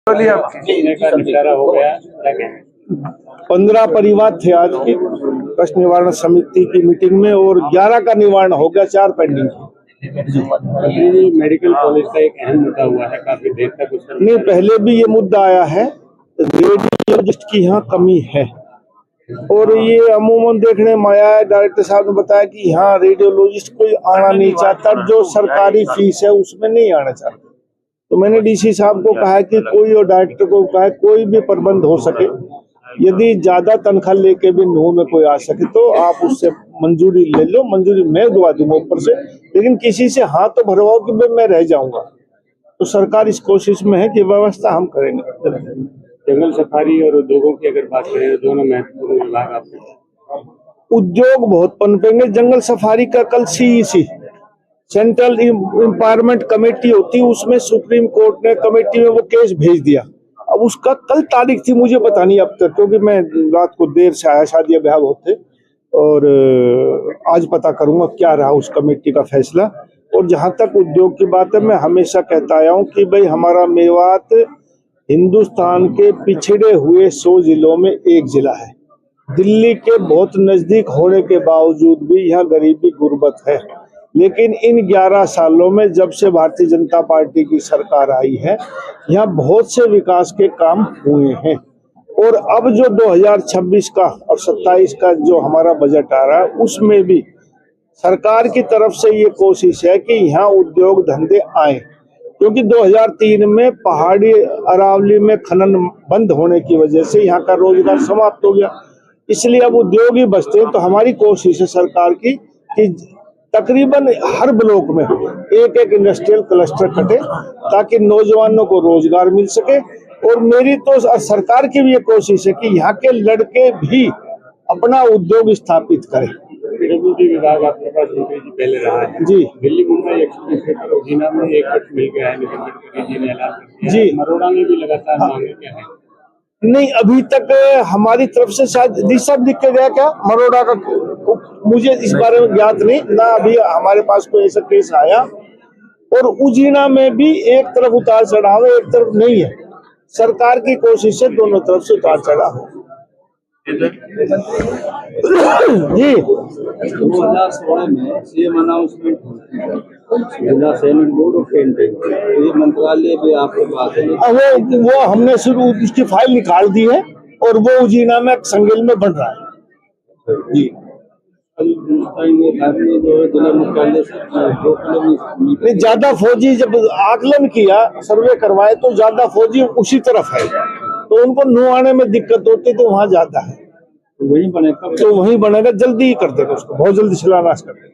15 परिवार थे आज की कष्ट निवारण समिति की मीटिंग में और 11 का निवारण हो गया, 4 पेंडिंग। मेडिकल कॉलेज का एक अहम मुद्दा हुआ है, काफी देर तक उस नहीं, पहले भी ये मुद्दा आया है, रेडियोलॉजिस्ट की यहाँ कमी है और ये अमूमन देखने में आया है। डायरेक्टर साहब ने बताया कि यहाँ रेडियोलॉजिस्ट कोई आना नहीं चाहता, जो सरकारी फीस है उसमें नहीं आना चाहता। तो मैंने डीसी साहब को कहा कि कोई और डायरेक्टर को कहा कोई भी प्रबंध हो सके, यदि ज्यादा तनख्वाह लेके भी नो में कोई आ सके तो आप उससे मंजूरी ले लो, मंजूरी मैं दवा दूंगा ऊपर से, लेकिन किसी से हाथ तो भरवाओ कि मैं रह जाऊंगा। तो सरकार इस कोशिश में है कि व्यवस्था हम करेंगे। जंगल सफारी और उद्योगों की अगर बात करें तो दोनों महत्वपूर्ण विभाग आपके। उद्योग बहुत पनपेंगे। जंगल सफारी का कल CEC सेंट्रल एम्पावरमेंट कमेटी होती है, उसमें सुप्रीम कोर्ट ने कमेटी में वो केस भेज दिया। अब उसका कल तारीख थी, मुझे पता नहीं अब तक, क्योंकि मैं रात को देर से आया, शादी ब्याह होते, और आज पता करूंगा क्या रहा उस कमेटी का फैसला। और जहां तक उद्योग की बात है, मैं हमेशा कहता आया हूं कि भाई हमारा मेवात हिंदुस्तान के पिछड़े हुए 100 जिलों में एक जिला है। दिल्ली के बहुत नजदीक होने के बावजूद भी यहाँ गरीबी गुर्बत है। लेकिन इन 11 सालों में जब से भारतीय जनता पार्टी की सरकार आई है, यहाँ बहुत से विकास के काम हुए हैं। और अब जो 2026 का और 27 का जो हमारा बजट आ रहा है, उसमें भी सरकार की तरफ से ये कोशिश है कि यहाँ उद्योग धंधे आए, क्योंकि 2003 में पहाड़ी अरावली में खनन बंद होने की वजह से यहाँ का रोजगार समाप्त हो गया। इसलिए अब उद्योग ही बचते हैं। तो हमारी कोशिश है सरकार की कि तकरीबन हर ब्लॉक में एक एक इंडस्ट्रियल क्लस्टर कटे, ताकि नौजवानों को रोजगार मिल सके। और मेरी तो सरकार की भी ये कोशिश है कि यहाँ के लड़के भी अपना उद्योग स्थापित करें। पीडब्ल्यूडी विभाग आपके पास मंत्री जी पहले रहा है जी। दिल्ली मुंबई एक्सप्रेस पर उजीना में एक कट मिल गया है, नितिन गडकरी जी ने ऐलान कर दिया जी। मरोड़ा में भी लगातार मांगे क्या है? नहीं, अभी तक हमारी तरफ से शायद सब लिख के गया क्या मरोड़ा का, मुझे इस बारे में ज्ञात नहीं ना। अभी हमारे पास कोई ऐसा केस आया। और उजीना में भी एक तरफ उतार चढ़ाव है, एक तरफ नहीं है। सरकार की कोशिश है दोनों तरफ से उतार चढ़ाव हो। जी, 2016 में सीएम अनाउंसमेंट जिला सैनिक बोर्ड ऑफ पेंटिंग, ये मंत्रालय भी आपके पास है। वो हमने शुरू उसकी फाइल निकाल दी है और वो उजीना में संगेल में बन रहा है। जी, जिला मुख्यालय से 2 किलोमीटर ज्यादा फौजी, जब आकलन किया, सर्वे करवाए, तो ज्यादा फौजी उसी तरफ है, तो उनको नो आने में दिक्कत होती, तो वहाँ ज्यादा है। वहीं बनेगा, तो वहीं बनेगा, जल्दी ही कर देगा उसको, बहुत जल्दी शिलान्यास कर देगा।